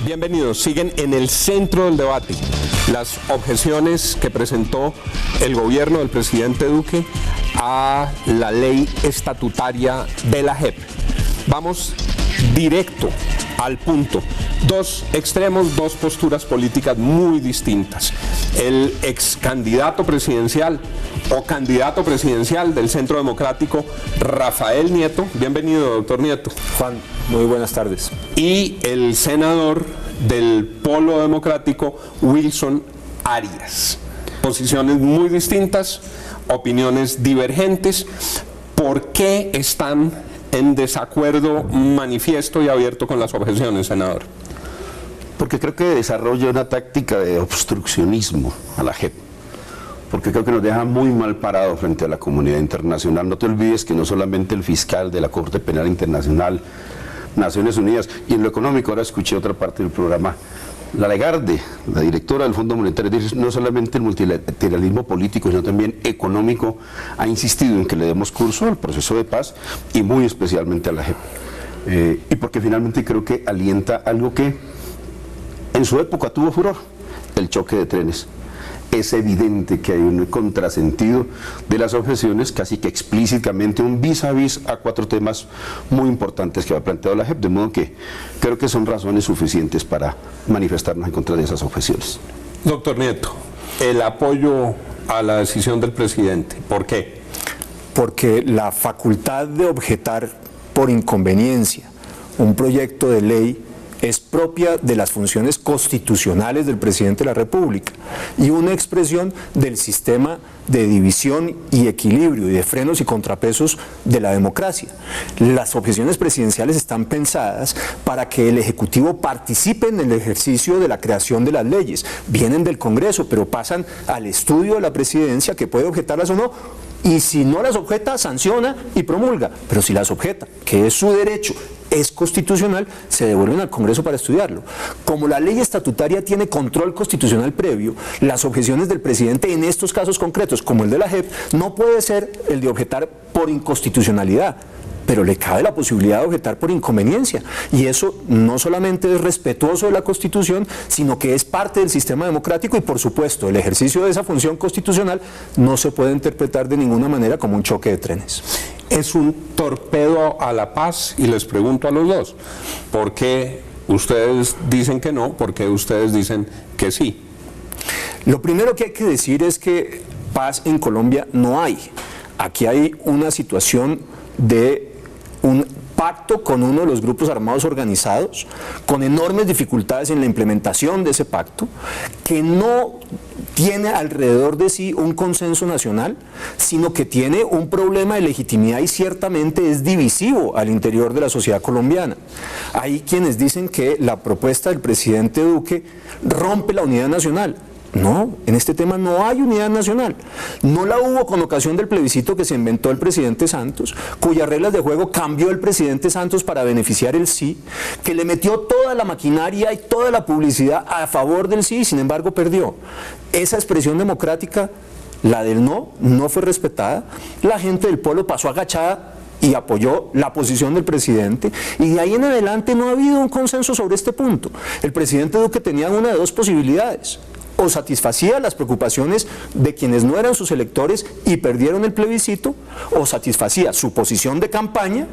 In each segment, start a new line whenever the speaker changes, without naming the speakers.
Bienvenidos. Siguen en el centro del debate las objeciones que presentó el gobierno del presidente Duque a la ley estatutaria de la JEP. Vamos directo al punto. Dos extremos, dos posturas políticas muy distintas. El ex candidato presidencial o candidato presidencial del Centro Democrático, Rafael Nieto. Bienvenido, doctor Nieto.
Juan, muy buenas tardes.
Y el senador del Polo Democrático, Wilson Arias. Posiciones muy distintas, opiniones divergentes. ¿Por qué están en desacuerdo manifiesto y abierto con las objeciones, senador?
Porque creo que desarrolla una táctica de obstruccionismo a la JEP, porque creo que nos deja muy mal parados frente a la comunidad internacional. No te olvides que no solamente el fiscal de la Corte Penal Internacional, Naciones Unidas, y en lo económico, ahora escuché otra parte del programa, la Lagarde, la directora del Fondo Monetario, dice no solamente el multilateralismo político, sino también económico, ha insistido en que le demos curso al proceso de paz y muy especialmente a la JEP. Y porque finalmente creo que alienta algo que en su época tuvo furor, el choque de trenes. Es evidente que hay un contrasentido de las objeciones, casi que explícitamente un vis a vis a cuatro temas muy importantes que ha planteado la JEP, de modo que creo que son razones suficientes para manifestarnos en contra de esas objeciones.
Doctor Nieto, el apoyo a la decisión del presidente, ¿por qué?
Porque la facultad de objetar por inconveniencia un proyecto de ley es propia de las funciones constitucionales del presidente de la República y una expresión del sistema de división y equilibrio y de frenos y contrapesos de la democracia. Las objeciones presidenciales están pensadas para que el Ejecutivo participe en el ejercicio de la creación de las leyes. Vienen del Congreso, pero pasan al estudio de la presidencia, que puede objetarlas o no, y si no las objeta, sanciona y promulga, pero si las objeta, que es su derecho, es constitucional, se devuelven al Congreso para estudiarlo. Como la ley estatutaria tiene control constitucional previo, las objeciones del presidente en estos casos concretos, como el de la JEP, no puede ser el de objetar por inconstitucionalidad, pero le cabe la posibilidad de objetar por inconveniencia, y eso no solamente es respetuoso de la Constitución, sino que es parte del sistema democrático, y por supuesto el ejercicio de esa función constitucional no se puede interpretar de ninguna manera como un choque de trenes.
Es un torpedo a la paz, y les pregunto a los dos, ¿por qué ustedes dicen que no? ¿Por qué ustedes dicen que sí?
Lo primero que hay que decir es que paz en Colombia no hay. Aquí hay una situación de un pacto con uno de los grupos armados organizados, con enormes dificultades en la implementación de ese pacto, que no tiene alrededor de sí un consenso nacional, sino que tiene un problema de legitimidad y ciertamente es divisivo al interior de la sociedad colombiana. Hay quienes dicen que la propuesta del presidente Duque rompe la unidad nacional. No, en este tema no hay unidad nacional. No la hubo con ocasión del plebiscito que se inventó el presidente Santos, cuyas reglas de juego cambió el presidente Santos para beneficiar el sí, que le metió toda la maquinaria y toda la publicidad a favor del sí y sin embargo perdió. Esa expresión democrática, la del no, no fue respetada. La gente del Polo pasó agachada y apoyó la posición del presidente, y de ahí en adelante no ha habido un consenso sobre este punto. El presidente Duque tenía una de dos posibilidades: o satisfacía las preocupaciones de quienes no eran sus electores y perdieron el plebiscito, o satisfacía su posición de campaña,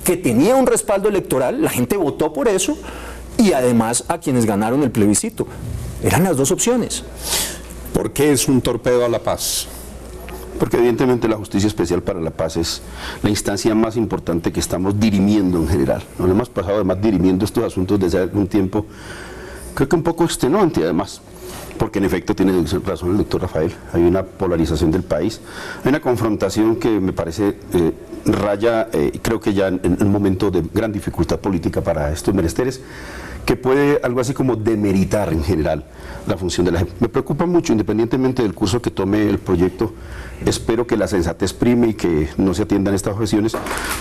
que tenía un respaldo electoral, la gente votó por eso, y además a quienes ganaron el plebiscito. Eran las dos opciones.
¿Por qué es un torpedo a la paz?
Porque evidentemente la Justicia Especial para la Paz es la instancia más importante que estamos dirimiendo en general. Nos hemos pasado además dirimiendo estos asuntos desde algún tiempo, creo que un poco extenuante además, porque en efecto tiene razón el doctor Rafael, hay una polarización del país, hay una confrontación que me parece raya, creo que ya en un momento de gran dificultad política para estos menesteres, que puede algo así como demeritar en general la función de la JEP. Me preocupa mucho, independientemente del curso que tome el proyecto, espero que la sensatez prime y que no se atiendan estas objeciones,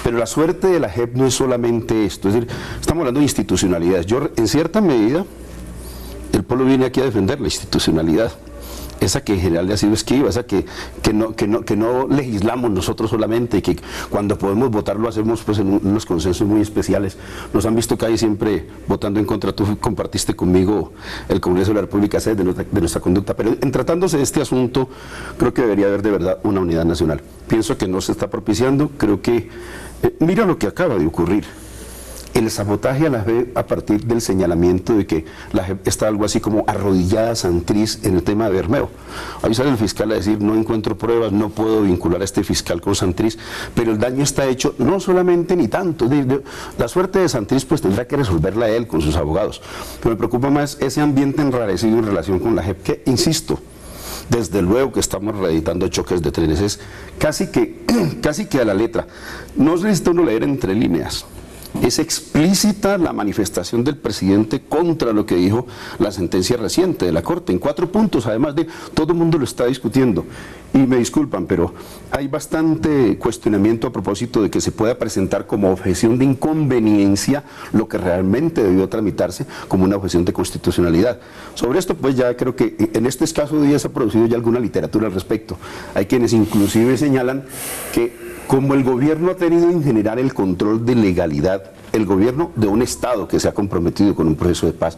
pero la suerte de la JEP no es solamente esto, es decir, estamos hablando de institucionalidades. Yo, en cierta medida, el pueblo viene aquí a defender la institucionalidad, esa que en general ha sido esquiva, esa que no legislamos nosotros solamente, y que cuando podemos votar lo hacemos pues en unos consensos muy especiales. Nos han visto casi siempre votando en contra. Tú compartiste conmigo el Congreso de la República de nuestra conducta, pero en tratándose de este asunto creo que debería haber de verdad una unidad nacional. Pienso que no se está propiciando. Creo que mira lo que acaba de ocurrir. El sabotaje a la JEP a partir del señalamiento de que la JEP está algo así como arrodillada a Santrich en el tema de Bermeo. Ahí sale el fiscal a decir: no encuentro pruebas, no puedo vincular a este fiscal con Santrich, pero el daño está hecho, no solamente ni tanto. La suerte de Santrich pues tendrá que resolverla él con sus abogados. Pero me preocupa más ese ambiente enrarecido en relación con la JEP, que, insisto, desde luego que estamos reeditando choques de trenes, es casi que a la letra. No necesita uno leer entre líneas. Es explícita la manifestación del presidente contra lo que dijo la sentencia reciente de la Corte, en 4 puntos, además de todo el mundo lo está discutiendo. Y me disculpan, pero hay bastante cuestionamiento a propósito de que se pueda presentar como objeción de inconveniencia lo que realmente debió tramitarse como una objeción de constitucionalidad. Sobre esto, pues ya creo que en este escaso día se ha producido ya alguna literatura al respecto. Hay quienes inclusive señalan que como el gobierno ha tenido en general el control de legalidad, el gobierno de un Estado que se ha comprometido con un proceso de paz,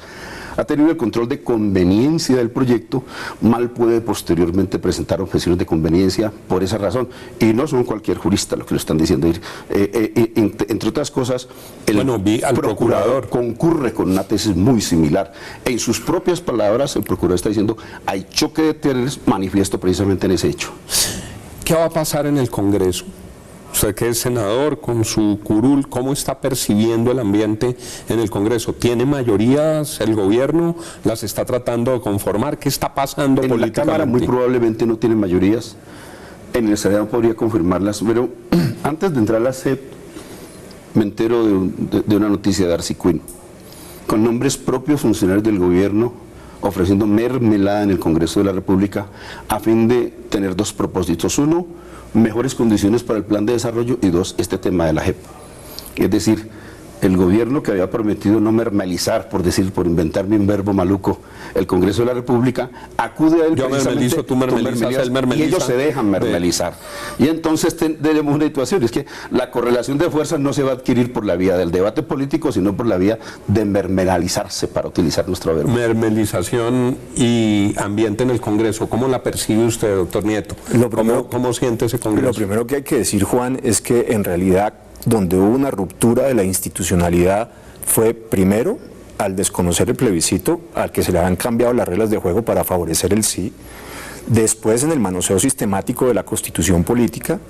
ha tenido el control de conveniencia del proyecto, mal puede posteriormente presentar objeciones de conveniencia por esa razón. Y no son cualquier jurista lo que lo están diciendo. Entre otras cosas, el procurador concurre con una tesis muy similar. En sus propias palabras, el procurador está diciendo: hay choque de trenes manifiesto precisamente en ese hecho.
¿Qué va a pasar en el Congreso? Usted que es senador con su curul, ¿cómo está percibiendo el ambiente en el Congreso? ¿Tiene mayorías el gobierno? ¿Las está tratando de conformar? ¿Qué está pasando políticamente?
En la Cámara muy probablemente no tiene mayorías. En el Senado podría confirmarlas, pero antes de entrar a la JEP me entero de una noticia de Darcy Quinn, con nombres propios funcionarios del gobierno ofreciendo mermelada en el Congreso de la República a fin de tener 2 propósitos. 1, mejores condiciones para el plan de desarrollo, y 2, este tema de la JEP. Es decir, el gobierno que había prometido no mermelizar, por inventarme un verbo maluco, el Congreso de la República, acude a él.
Yo mermelizo, tú mermelizas, él mermeliza.
Y ellos se dejan mermelizar. Y entonces tenemos una situación, es que la correlación de fuerzas no se va a adquirir por la vía del debate político, sino por la vía de mermelizarse, para utilizar nuestro verbo.
Mermelización y ambiente en el Congreso, ¿cómo la percibe usted, doctor Nieto? ¿Cómo siente ese Congreso?
Lo primero que hay que decir, Juan, es que en realidad donde hubo una ruptura de la institucionalidad fue primero al desconocer el plebiscito, al que se le habían cambiado las reglas de juego para favorecer el sí, después en el manoseo sistemático de la Constitución política,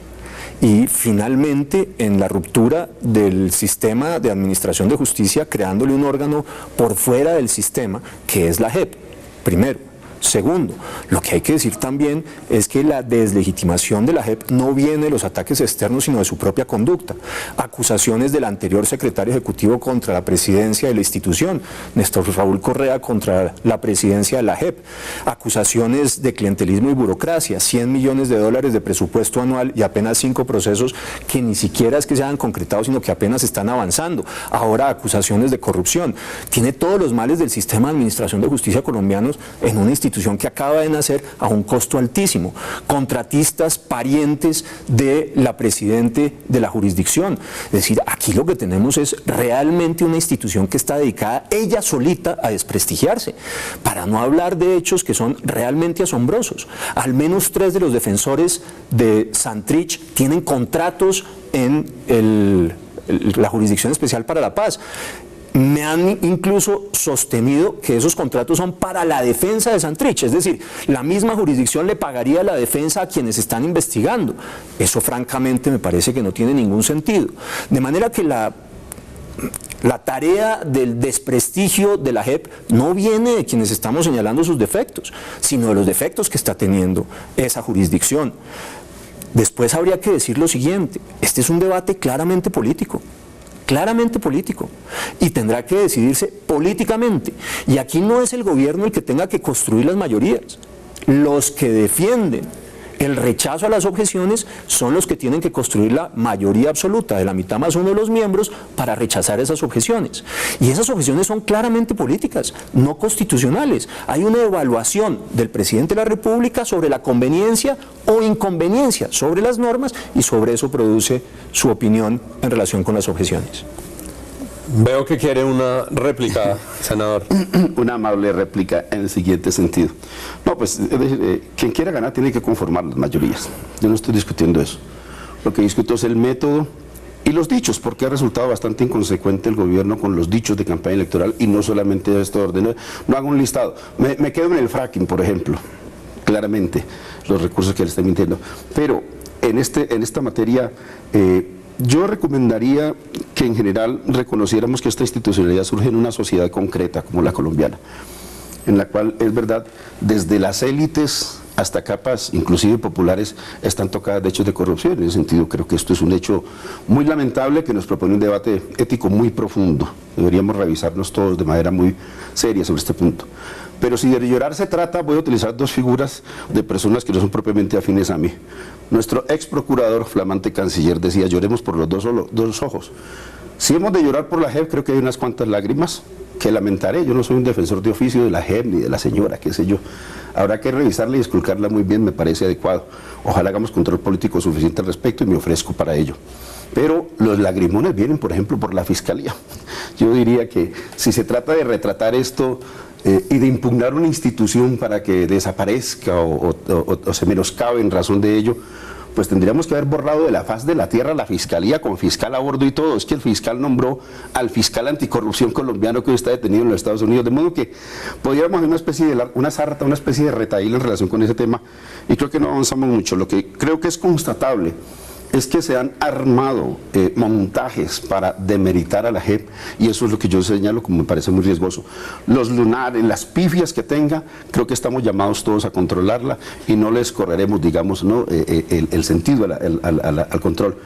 y finalmente en la ruptura del sistema de administración de justicia, creándole un órgano por fuera del sistema, que es la JEP, primero. Segundo, lo que hay que decir también es que la deslegitimación de la JEP no viene de los ataques externos, sino de su propia conducta. Acusaciones del anterior secretario ejecutivo contra la presidencia de la institución, Néstor Raúl Correa, contra la presidencia de la JEP. Acusaciones de clientelismo y burocracia, $100 millones de presupuesto anual y apenas 5 procesos que ni siquiera es que se hayan concretado, sino que apenas están avanzando. Ahora acusaciones de corrupción. Tiene todos los males del sistema de administración de justicia colombianos en una institución que acaba de nacer a un costo altísimo, contratistas parientes de la presidente de la jurisdicción. Es decir, aquí lo que tenemos es realmente una institución que está dedicada ella solita a desprestigiarse, para no hablar de hechos que son realmente asombrosos. Al menos 3 de los defensores de Santrich tienen contratos en la Jurisdicción Especial para la Paz. Me han incluso sostenido que esos contratos son para la defensa de Santrich, es decir, la misma jurisdicción le pagaría la defensa a quienes están investigando. Eso francamente me parece que no tiene ningún sentido. De manera que la tarea del desprestigio de la JEP no viene de quienes estamos señalando sus defectos, sino de los defectos que está teniendo esa jurisdicción. Después habría que decir lo siguiente: este es un debate claramente político, y tendrá que decidirse políticamente, y aquí no es el gobierno el que tenga que construir las mayorías. Los que defienden El rechazo a las objeciones son los que tienen que construir la mayoría absoluta de la mitad más uno de los miembros para rechazar esas objeciones. Y esas objeciones son claramente políticas, no constitucionales. Hay una evaluación del presidente de la República sobre la conveniencia o inconveniencia sobre las normas y sobre eso produce su opinión en relación con las objeciones.
Veo que quiere una réplica, senador.
Una amable réplica en el siguiente sentido. No, pues es decir, quien quiera ganar tiene que conformar las mayorías. Yo no estoy discutiendo eso. Lo que discuto es el método y los dichos, porque ha resultado bastante inconsecuente el gobierno con los dichos de campaña electoral y no solamente esto orden. No hago un listado. Me quedo en el fracking, por ejemplo, claramente, los recursos que le estoy mintiendo. Pero en esta materia... yo recomendaría que en general reconociéramos que esta institucionalidad surge en una sociedad concreta como la colombiana, en la cual, es verdad, desde las élites hasta capas, inclusive populares, están tocadas de hechos de corrupción. En ese sentido, creo que esto es un hecho muy lamentable que nos propone un debate ético muy profundo. Deberíamos revisarnos todos de manera muy seria sobre este punto. Pero si de llorar se trata, voy a utilizar dos figuras de personas que no son propiamente afines a mí. Nuestro ex procurador, flamante canciller, decía: lloremos por los dos ojos. Si hemos de llorar por la JEP, creo que hay unas cuantas lágrimas que lamentaré. Yo no soy un defensor de oficio de la JEP ni de la señora, qué sé yo. Habrá que revisarla y esculcarla muy bien, me parece adecuado. Ojalá hagamos control político suficiente al respecto y me ofrezco para ello. Pero los lagrimones vienen, por ejemplo, por la Fiscalía. Yo diría que si se trata de retratar esto y de impugnar una institución para que desaparezca o se menoscabe en razón de ello, pues tendríamos que haber borrado de la faz de la tierra la Fiscalía con fiscal a bordo y todo. Es que el fiscal nombró al fiscal anticorrupción colombiano que hoy está detenido en los Estados Unidos, de modo que podríamos hacer una especie de retahíla en relación con ese tema, y creo que no avanzamos mucho. Lo que creo que es constatable es que se han armado montajes para demeritar a la JEP, y eso es lo que yo señalo como me parece muy riesgoso. Los lunares, las pifias que tenga, creo que estamos llamados todos a controlarla y no les correremos, digamos, ¿no? el sentido al control.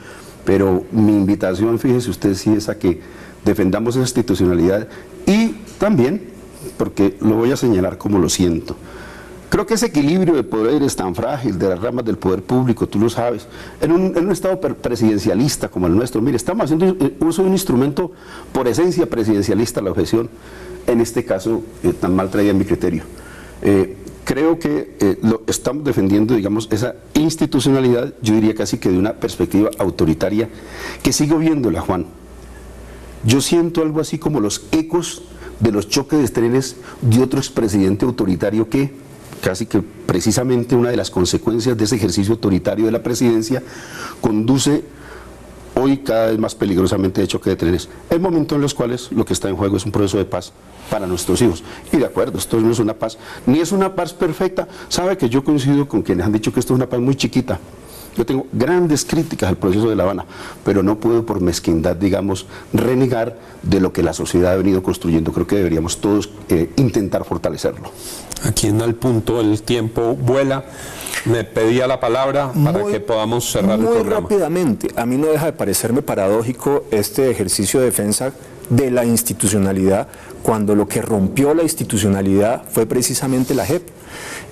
Pero mi invitación, fíjese usted, sí es a que defendamos esa institucionalidad y también, porque lo voy a señalar como lo siento, creo que ese equilibrio de poder es tan frágil de las ramas del poder público, tú lo sabes, en un estado presidencialista como el nuestro. Mire, estamos haciendo uso de un instrumento por esencia presidencialista, la objeción, en este caso tan mal traída en mi criterio. Creo que estamos defendiendo, digamos, esa institucionalidad, yo diría casi que de una perspectiva autoritaria, que sigo viéndola, Juan. Yo siento algo así como los ecos de los choques de trenes de otro expresidente autoritario que casi que precisamente una de las consecuencias de ese ejercicio autoritario de la presidencia conduce hoy cada vez más peligrosamente de choque de trenes, en momentos en los cuales lo que está en juego es un proceso de paz para nuestros hijos. Y de acuerdo, esto no es una paz, ni es una paz perfecta. Sabe que yo coincido con quienes han dicho que esto es una paz muy chiquita. Yo tengo grandes críticas al proceso de La Habana, pero no puedo por mezquindad, digamos, renegar de lo que la sociedad ha venido construyendo. Creo que deberíamos todos intentar fortalecerlo.
Aquí en el punto el tiempo vuela. Me pedía la palabra para que podamos cerrar el programa.
Muy rápidamente, a mí no deja de parecerme paradójico este ejercicio de defensa de la institucionalidad, cuando lo que rompió la institucionalidad fue precisamente la JEP,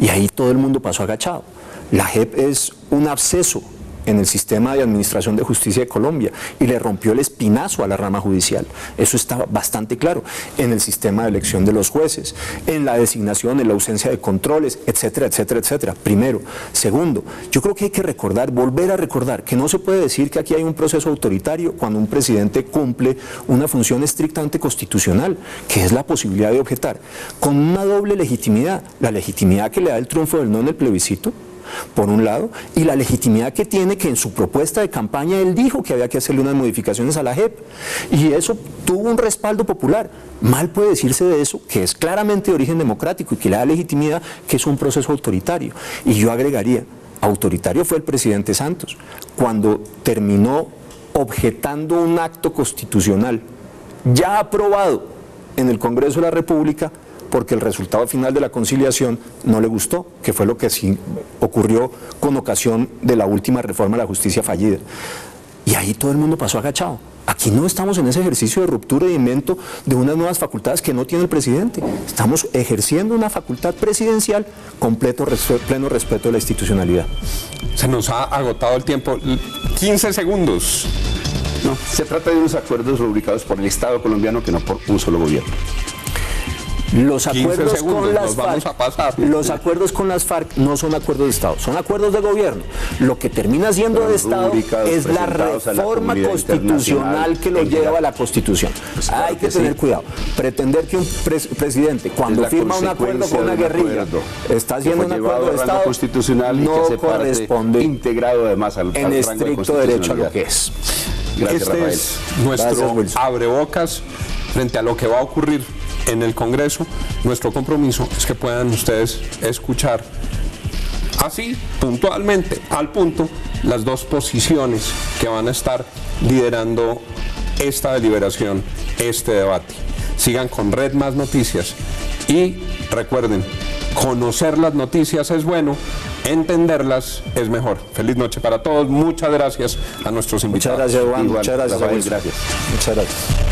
y ahí todo el mundo pasó agachado. La JEP es un absceso en el sistema de administración de justicia de Colombia y le rompió el espinazo a la rama judicial. Eso está bastante claro en el sistema de elección de los jueces, en la designación, en la ausencia de controles, etcétera, etcétera, etcétera. Primero. Segundo, yo creo que hay que recordar, volver a recordar, que no se puede decir que aquí hay un proceso autoritario cuando un presidente cumple una función estrictamente constitucional, que es la posibilidad de objetar, con una doble legitimidad: la legitimidad que le da el triunfo del no en el plebiscito, por un lado, y la legitimidad que tiene que en su propuesta de campaña él dijo que había que hacerle unas modificaciones a la JEP, y eso tuvo un respaldo popular. Mal puede decirse de eso, que es claramente de origen democrático y que le da legitimidad, que es un proceso autoritario. Y yo agregaría, autoritario fue el presidente Santos, cuando terminó objetando un acto constitucional ya aprobado en el Congreso de la República, porque el resultado final de la conciliación no le gustó, que fue lo que sí ocurrió con ocasión de la última reforma de la justicia fallida. Y ahí todo el mundo pasó agachado. Aquí no estamos en ese ejercicio de ruptura y de invento de unas nuevas facultades que no tiene el presidente. Estamos ejerciendo una facultad presidencial con pleno respeto de la institucionalidad.
Se nos ha agotado el tiempo. 15 segundos.
No, se trata de unos acuerdos rubricados por el Estado colombiano que no por un solo gobierno.
Los acuerdos
segundos,
con las
nos vamos a pasar.
los acuerdos con las FARC no son acuerdos de Estado, son acuerdos de gobierno. Lo que termina siendo
Fueron
de Estado
rubricados,
es la
presentados a la
reforma
comunidad
constitucional que lo
internacional.
lleva a la Constitución.
Pues claro
Hay que
que
tener
sí.
cuidado. Pretender que un presidente, cuando
Es la
firma un acuerdo
consecuencia
con una
de un
guerrilla,
acuerdo
está haciendo
que
un
fue
acuerdo
llevado
de
al rango
Estado,
constitucional y
no
que se parte
corresponde
integrado además al
en
rango de
estricto derecho a lo
constitucionalidad.
que es.
Gracias,
Este
Rafael.
es nuestro
Gracias, Wilson.
abrebocas frente a lo que va a ocurrir en el Congreso. Nuestro compromiso es que puedan ustedes escuchar así, puntualmente, al punto, las dos posiciones que van a estar liderando esta deliberación, este debate. Sigan con Red Más Noticias y recuerden, conocer las noticias es bueno, entenderlas es mejor. Feliz noche para todos. Muchas gracias a nuestros invitados.
Muchas gracias, Juan.
Igual,
Muchas gracias,
Rafael,
Wilson.
gracias.
Muchas gracias.